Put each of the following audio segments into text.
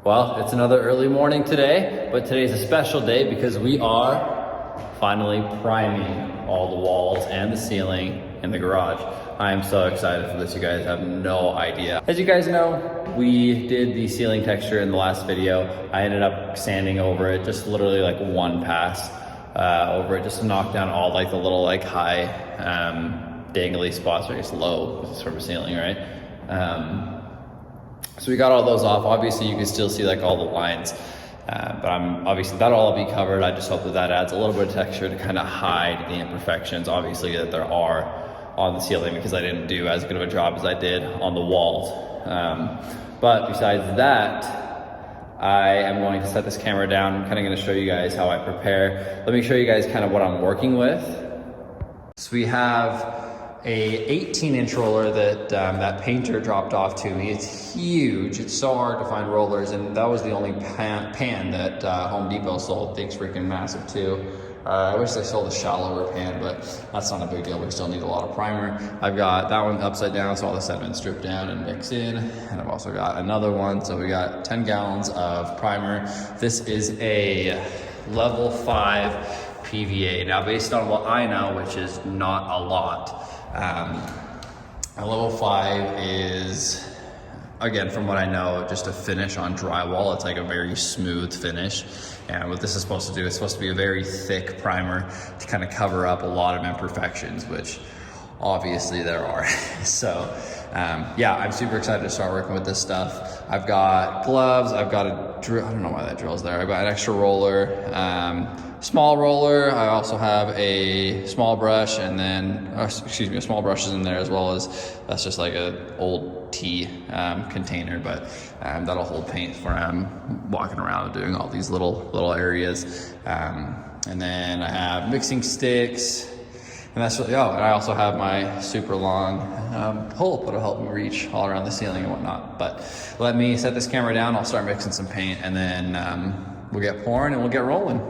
Well, it's another early morning today, but today's a special day because we are finally priming all the walls and the ceiling in the garage. I am so excited for this, you guys have no idea. As you guys know, we did the ceiling texture in the last video. I ended up sanding over it, just literally like one pass over it, just to knock down all like the little like high dangly spots, or I guess low, because it's from a ceiling, right? So we got all those off. Obviously you can still see like all the lines, but obviously that'll all be covered. I just hope that adds a little bit of texture to kind of hide the imperfections, obviously, that there are on the ceiling, because I didn't do as good of a job as I did on the walls. But besides that, I am going to set this camera down. I'm kind of going to show you guys how I prepare. Let me show you guys kind of what I'm working with. So we have a 18-inch roller that that painter dropped off to me. It's huge. It's so hard to find rollers, and that was the only pan that Home Depot sold. Thing's freaking massive too. I wish they sold a shallower pan, but that's not a big deal. We still need a lot of primer. I've got that one upside down, so all the sediment strip down and mix in. And I've also got another one. So we got 10 gallons of primer. This is a level 5 PVA. Now, based on what I know, which is not a lot, a level 5 is, again, from what I know, just a finish on drywall. It's like a very smooth finish. And what this is supposed to do, it's supposed to be a very thick primer to kind of cover up a lot of imperfections, which obviously there are. So yeah, I'm super excited to start working with this stuff. I've got gloves, I've got a drill, I don't know why that drill's there. I've got an extra roller, small roller. I also have a small brush, and then, a small brush is in there, as well as, that's just like a old tea container, but that'll hold paint for I'm walking around and doing all these little areas. And then I have mixing sticks, and that's really, and I also have my super long pole that'll help me reach all around the ceiling and whatnot. But let me set this camera down, I'll start mixing some paint, and then we'll get pouring and we'll get rolling.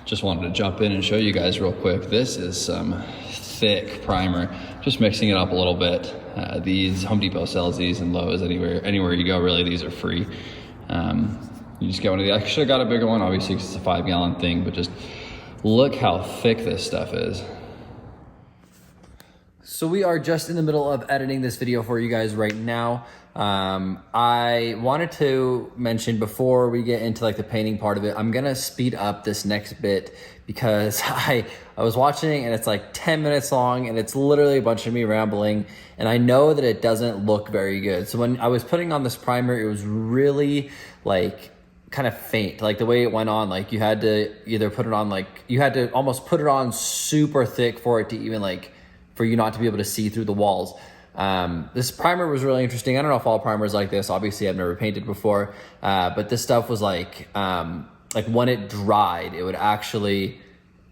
Just wanted to jump in and show you guys real quick. This is some thick primer, just mixing it up a little bit. These Home Depot sells these, and Lowe's, anywhere you go, really, these are free. You just get one of these. I should have got a bigger one, obviously, because it's a 5-gallon thing, but just look how thick this stuff is. So we are just in the middle of editing this video for you guys right now. I wanted to mention, before we get into like the painting part of it, I'm gonna speed up this next bit because I was watching and it's like 10 minutes long, and it's literally a bunch of me rambling, and I know that it doesn't look very good. So when I was putting on this primer, it was really like kind of faint, like the way it went on, like you had to either put it on, like you had to almost put it on super thick for it to even like, for you not to be able to see through the walls. This primer was really interesting. I don't know if all primers like this. Obviously, I've never painted before, but this stuff was like when it dried, it would actually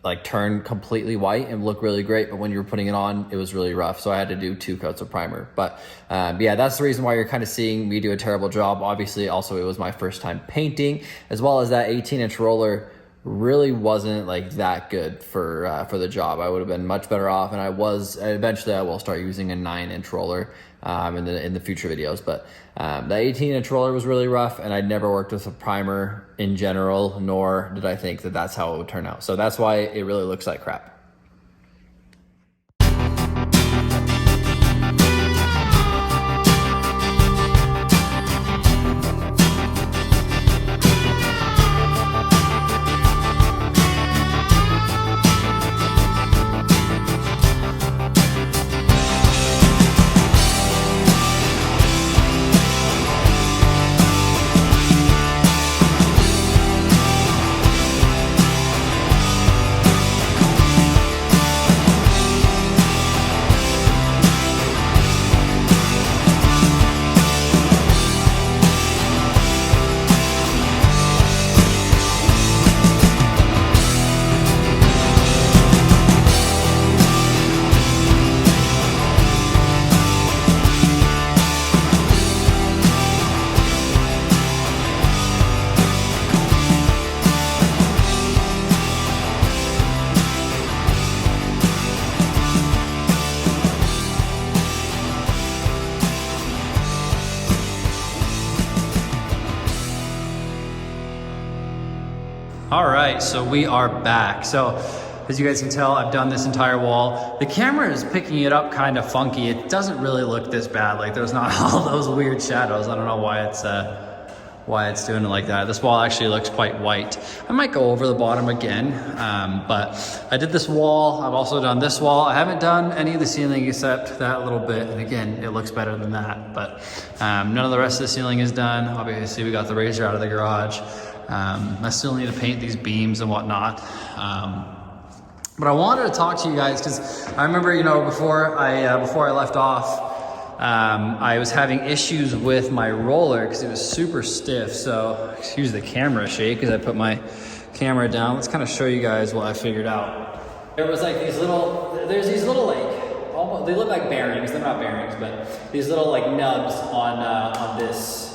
like turn completely white and look really great. But when you were putting it on, it was really rough. So I had to do 2 coats of primer. But yeah, that's the reason why you're kind of seeing me do a terrible job. Obviously, also it was my first time painting, as well as that 18-inch roller really wasn't like that good for the job. I would have been much better off, and eventually I will start using a 9-inch roller in the future videos. But the 18-inch roller was really rough, and I'd never worked with a primer in general, nor did I think that that's how it would turn out. So that's why it really looks like crap. All right, so we are back. So as you guys can tell, I've done this entire wall. The camera is picking it up kind of funky. It doesn't really look this bad. Like there's not all those weird shadows. I don't know why it's doing it like that. This wall actually looks quite white. I might go over the bottom again, but I did this wall. I've also done this wall. I haven't done any of the ceiling except that little bit. And again, it looks better than that, but none of the rest of the ceiling is done. Obviously we got the razor out of the garage. I still need to paint these beams and whatnot. But I wanted to talk to you guys because I remember, you know, before I left off, I was having issues with my roller because it was super stiff. So excuse the camera shake as I put my camera down. Let's kind of show you guys what I figured out. There was like there's these little like, almost, they look like bearings. They're not bearings, but these little like nubs on this.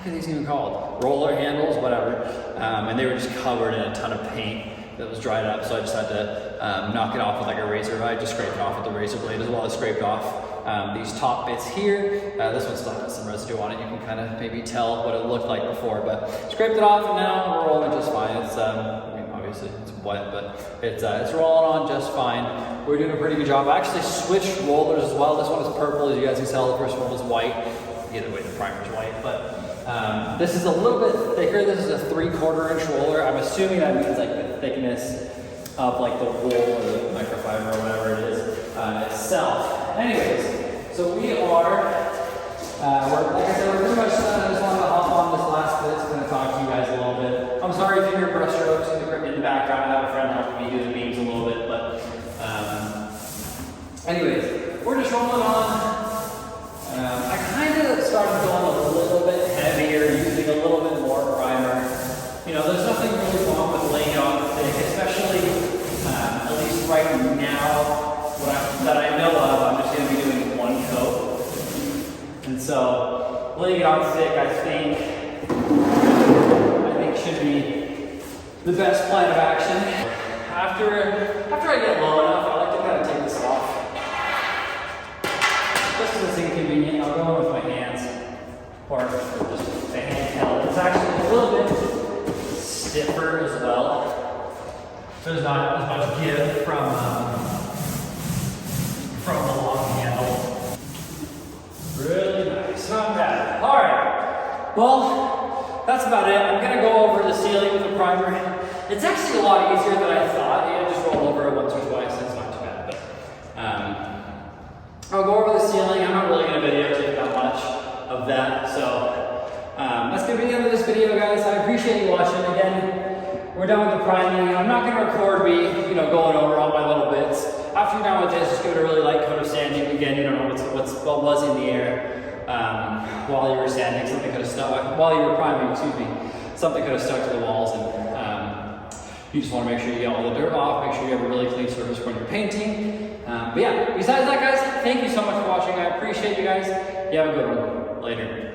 What are these even called? Roller handles, whatever. And they were just covered in a ton of paint that was dried up, so I just had to knock it off with like a razor. I just scraped it off with the razor blade, as well as scraped off these top bits here. This one still has some residue on it. You can kind of maybe tell what it looked like before, but scraped it off and now we're rolling just fine. It's I mean, obviously it's wet, but it's rolling on just fine. We're doing a pretty good job. I actually switched rollers as well. This one is purple, as you guys can tell. The first one was white. Either way, the primer's white, but this is a little bit thicker. This is a 3/4 inch roller. I'm assuming that means like the thickness of like the wool or the microfiber or whatever it is itself. Anyways, so we are, like I said, we're pretty much done. I just wanted to hop on this last bit to kind of talk to you guys a little bit. I'm sorry if you hear brush strokes in the background. I have a friend helping me do the beams a little bit, but anyways, we're just rolling on. I kind of started going a little bit heavier, using a little bit more primer. You know, there's nothing really wrong with laying it on thick, especially at least right now, that I know of. I'm just going to be doing one coat, and so laying it on thick, I think should be the best plan of action. After I get low enough, I like to kind of take this off. Just because it's inconvenient, I'll go in with my hands, or just a handheld. It's actually a little bit stiffer as well, so there's not as much give from the long handle. Really nice, not bad. All right, well, that's about it. I'm gonna go over the ceiling with the primer. It's actually a lot easier than I thought. You just roll over it once or twice, and it's not too bad, but I'll go over the ceiling. I'm not really going to videotape that much of that, so that's going to be the end of this video, guys. I appreciate you watching. Again, we're done with the priming. I'm not going to record me, going over all my little bits. After you're done with this, just give it a really light coat of sanding. Again, you don't know what was in the air while you were sanding. Something could have stuck while you were priming. Excuse me. Something could have stuck to the walls, and you just want to make sure you get all the dirt off, make sure you have a really clean surface when you're painting. But yeah, besides that, guys, thank you so much for watching. I appreciate you guys. You have a good one. Later.